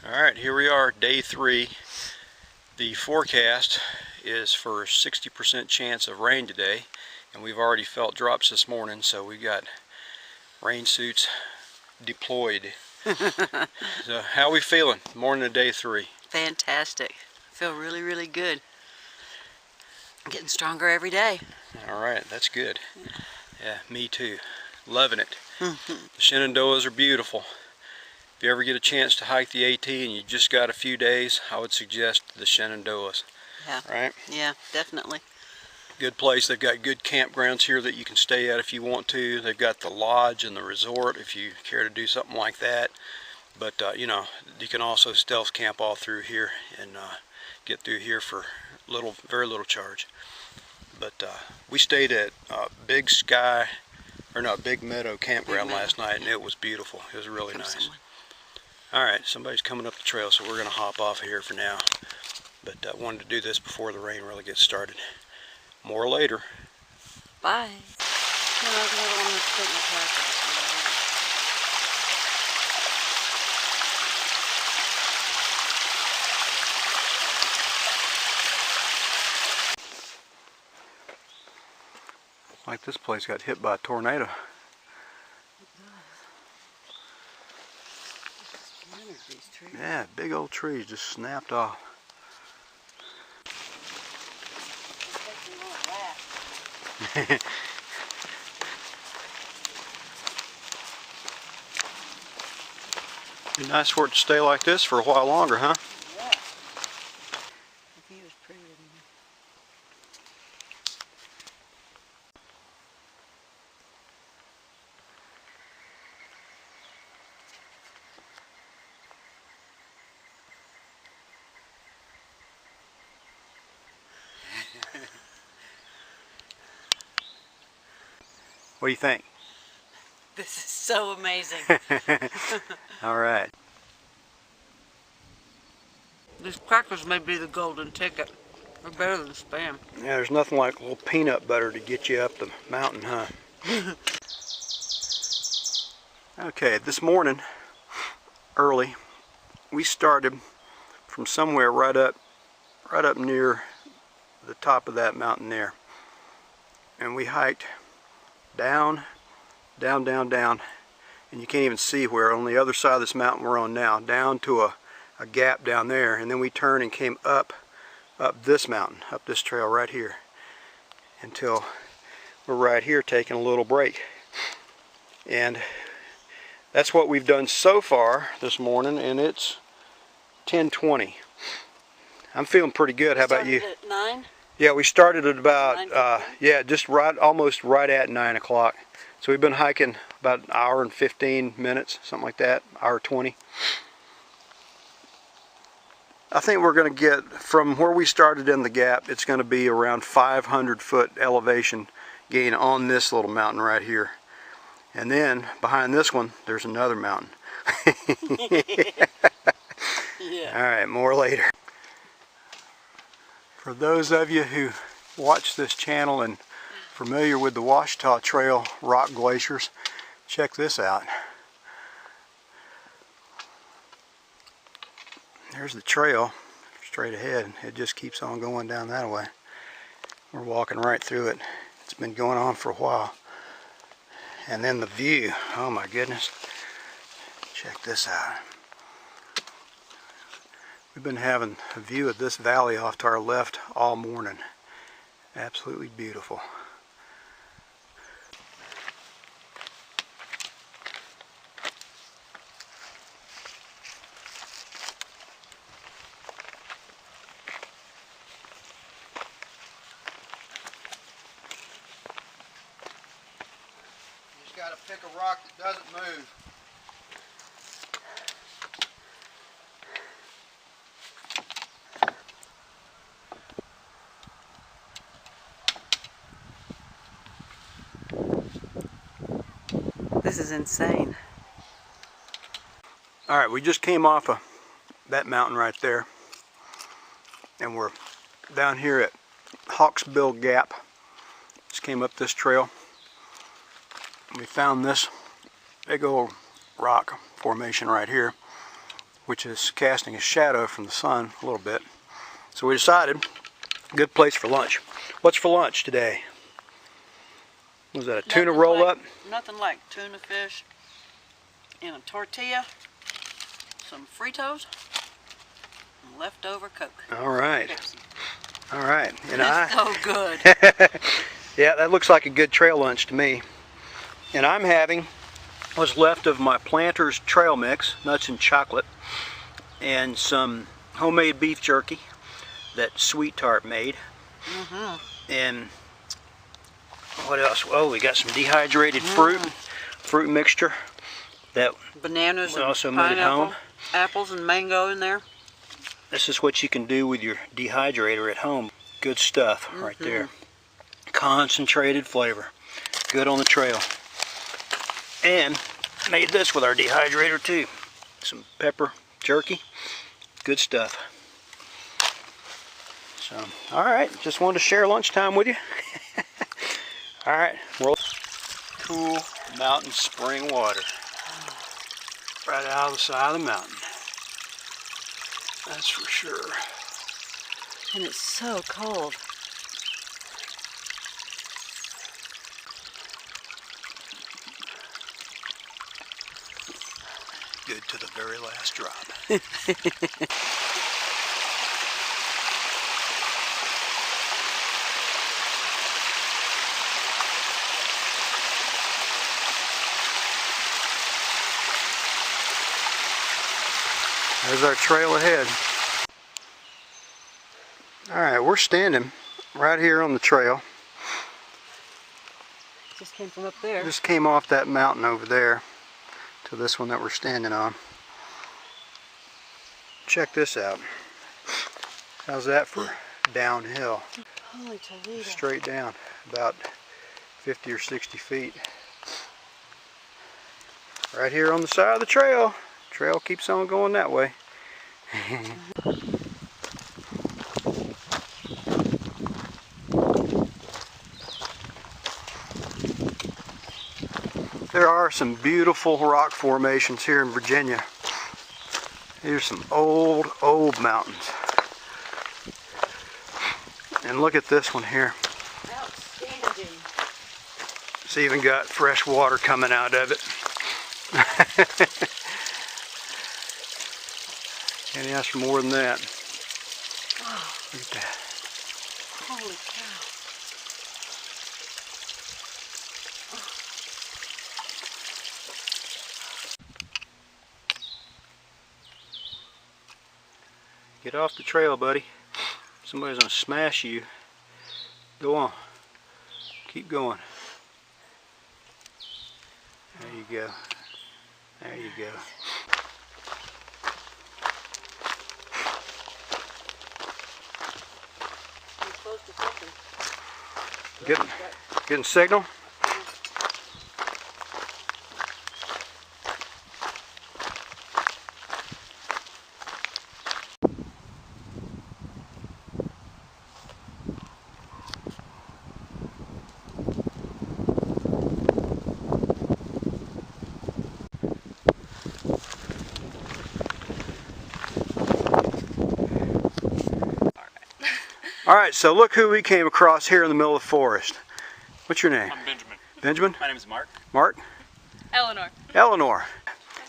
Alright, here we are, day 3. The forecast is for 60% chance of rain today, and we've already felt drops this morning, so we got rain suits deployed. So how are we feeling? Morning of day 3. Fantastic. I feel really, really good. I'm getting stronger every day. Alright, that's good. Yeah, me too. Loving it. The Shenandoahs are beautiful. If you ever get a chance to hike the AT and you just got a few days, I would suggest the Shenandoahs. Yeah. Right? Yeah, definitely. Good place. They've got good campgrounds here that you can stay at if you want to. They've got the lodge and the resort if you care to do something like that. But you know, you can also stealth camp all through here and get through here for very little charge. But we stayed at Big Meadow campground last night, and it was beautiful. It was really nice. Alright, somebody's coming up the trail, so we're going to hop off here for now. But I wanted to do this before the rain really gets started. More later. Bye. Like this place got hit by a tornado. Yeah, big old trees just snapped off. Be nice for it to stay like this for a while longer, huh? Yeah. The view is pretty, isn't it? What do you think? This is so amazing. Alright. These crackers may be the golden ticket. They're better than Spam. Yeah, there's nothing like a little peanut butter to get you up the mountain, huh? Okay, this morning, early, we started from somewhere right up near the top of that mountain there. And we hiked down, and you can't even see where on the other side of this mountain we're on now, down to a gap down there, and then we turned and came up this mountain, up this trail right here, until we're right here taking a little break. And that's what we've done so far this morning, and it's 10:20. I'm feeling pretty good. How about you? At 9? Yeah, we started at about just almost right at 9 o'clock. So we've been hiking about an hour and 15 minutes, something like that, hour 20. I think we're going to get from where we started in the gap, it's going to be around 500-foot elevation gain on this little mountain right here. And then behind this one, there's another mountain. Yeah. All right, more later. For those of you who watch this channel and familiar with the Ouachita Trail rock glaciers, check this out. There's the trail straight ahead. It just keeps on going down that way. We're walking right through it. It's been going on for a while. And then the view, oh my goodness. Check this out. We've been having a view of this valley off to our left all morning. Absolutely beautiful. You just got to pick a rock that doesn't move. This is insane. Alright, we just came off of that mountain right there, and we're down here at Hawksbill Gap. Just came up this trail. We found this big old rock formation right here. which is casting a shadow from the sun a little bit. So we decided, good place for lunch. What's for lunch today? Was that a tuna roll up? Nothing like tuna fish in a tortilla, some Fritos, and leftover Coke. All right. Pepsi. All right. And That's so good. Yeah, that looks like a good trail lunch to me. And I'm having what's left of my Planters trail mix, nuts and chocolate, and some homemade beef jerky that Sweet Tart made. And what else? Oh, we got some dehydrated fruit mixture that bananas we also and made at pineapple, home. apples and mango in there. This is what you can do with your dehydrator at home. Good stuff right there. Concentrated flavor. Good on the trail. And made this with our dehydrator too. Some pepper jerky. Good stuff. So, alright, just wanted to share lunchtime with you. Alright, cool mountain spring water. Right out of the side of the mountain. That's for sure. And it's so cold. Good to the very last drop. There's our trail ahead. Alright, we're standing right here on the trail. Just came from up there. Just came off that mountain over there to this one that we're standing on. Check this out. How's that for downhill? Holy Toledo. Straight down, about 50 or 60 feet. Right here on the side of the trail. Trail keeps on going that way. There are some beautiful rock formations here in Virginia. Here's some old mountains. And look at this one here. Outstanding. It's even got fresh water coming out of it. Can't ask for more than that. Oh, Look at that. holy cow. Get off the trail, buddy. Somebody's gonna smash you. Go on. Keep going. There you go. There you go. I'm close to something. Getting signal? Alright, so look who we came across here in the middle of the forest. What's your name? I'm Benjamin. Benjamin? My name is Mark. Mark? Eleanor. Eleanor.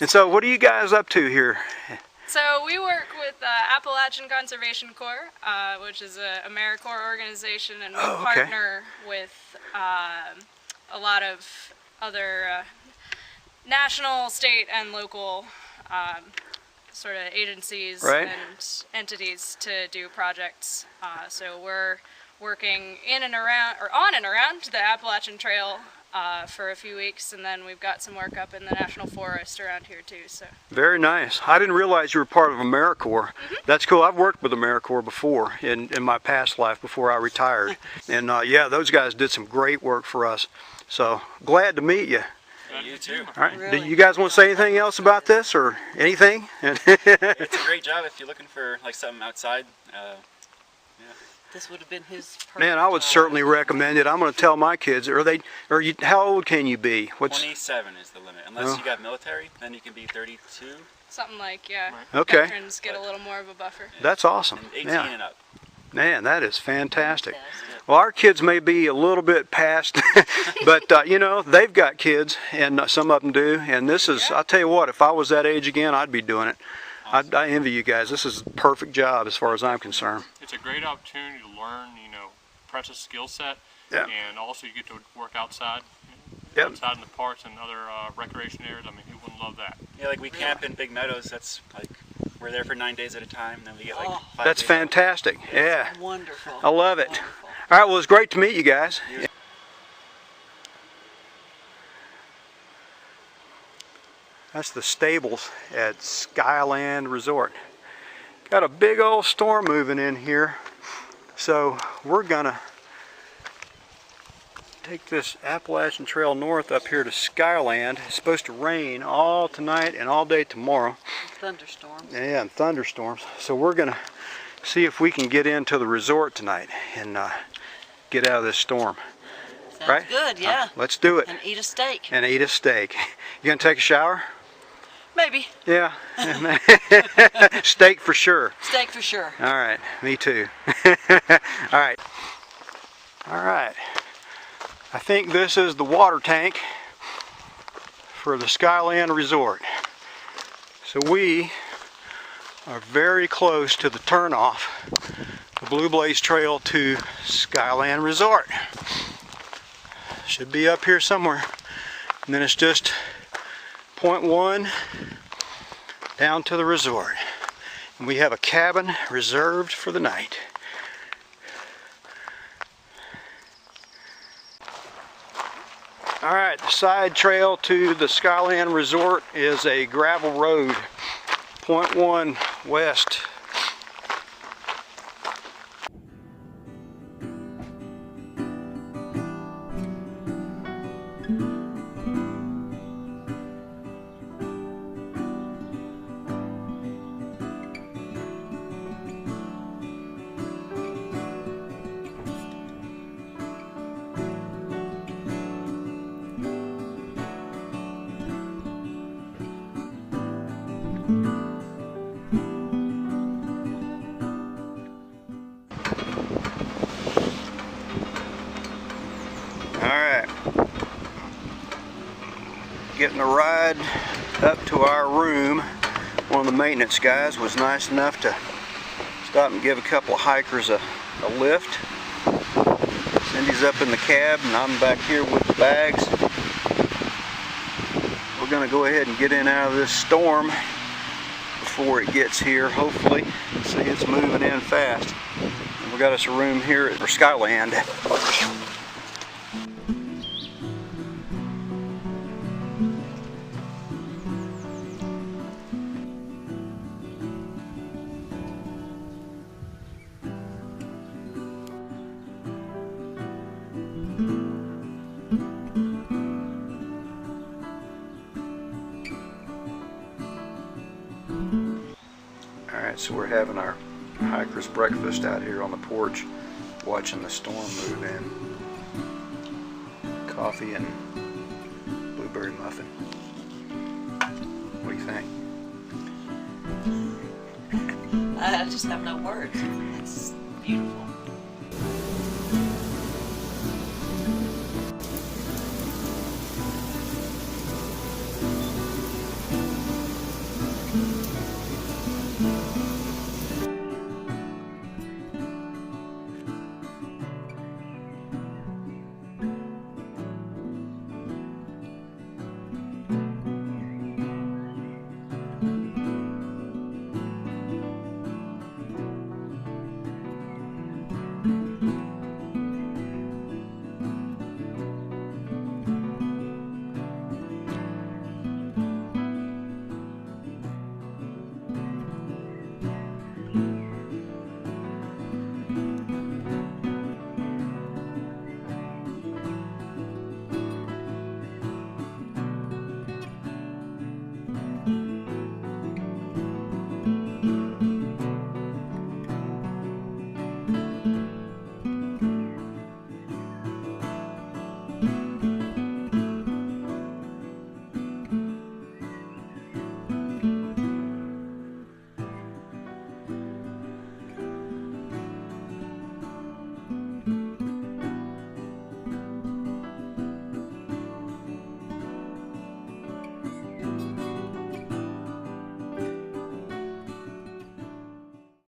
And so what are you guys up to here? So we work with Appalachian Conservation Corps, which is an AmeriCorps organization, and we partner with a lot of other national, state, and local sort of agencies and entities to do projects. So we're working in and around, or on and around the Appalachian Trail for a few weeks, and then we've got some work up in the National Forest around here too. So very nice. I didn't realize you were part of AmeriCorps. That's cool. I've worked with AmeriCorps before in my past life before I retired. And yeah, those guys did some great work for us. So glad to meet you. You too. All right. Really? Do you guys want to say anything else about this or anything? It's a great job if you're looking for like something outside. Yeah. This would have been his perfect Man, I would job. certainly recommend it. I'm going to tell my kids. How old can you be? 27 is the limit. Unless you got military, then you can be 32. something like Okay. veterans get a little more of a buffer. That's awesome. And 18 Yeah. and up. Man, that is fantastic. Well, our kids may be a little bit past, but you know, they've got kids, and some of them do. And this is, I'll tell you what, if I was that age again, I'd be doing it. Awesome. I envy you guys. This is a perfect job as far as I'm concerned. It's a great opportunity to learn, you know, precious skill set, Yeah. and also you get to work outside, Yep. outside in the parks and other recreation areas. I mean, who wouldn't love that? Yeah, like we camp in Big Meadows. That's like we're there for 9 days at a time, and then we get like 5 That's days fantastic. Yeah. Wonderful. I love it. Wonderful. All right, well, it's great to meet you guys. That's the stables at Skyland Resort. Got a big old storm moving in here, so we're gonna take this Appalachian Trail north up here to Skyland. It's supposed to rain all tonight and all day tomorrow. Thunderstorms. Yeah, and thunderstorms. So we're gonna see if we can get into the resort tonight and get out of this storm. Sounds Right? good, yeah. Let's do it. And eat a steak. And eat a steak. You gonna take a shower? Maybe. Yeah. Steak for sure. Steak for sure. All right, me too. All right. All right. I think this is the water tank for the Skyland Resort. So we are very close to the turnoff, the Blue Blaze Trail to Skyland Resort. Should be up here somewhere. And then it's just 0.1 down to the resort. And we have a cabin reserved for the night. Alright, the side trail to the Skyland Resort is a gravel road, 0.1 west. Alright, getting a ride up to our room. One of the maintenance guys was nice enough to stop and give a couple of hikers a lift. Cindy's up in the cab and I'm back here with the bags. We're going to go ahead and get in out of this storm before it gets here, hopefully. See, it's moving in fast. And we got us a room here at Skyland. Alright, so we're having our hiker's breakfast out here on the porch, watching the storm move in. Coffee and blueberry muffin. What do you think? I just have no words. It's beautiful.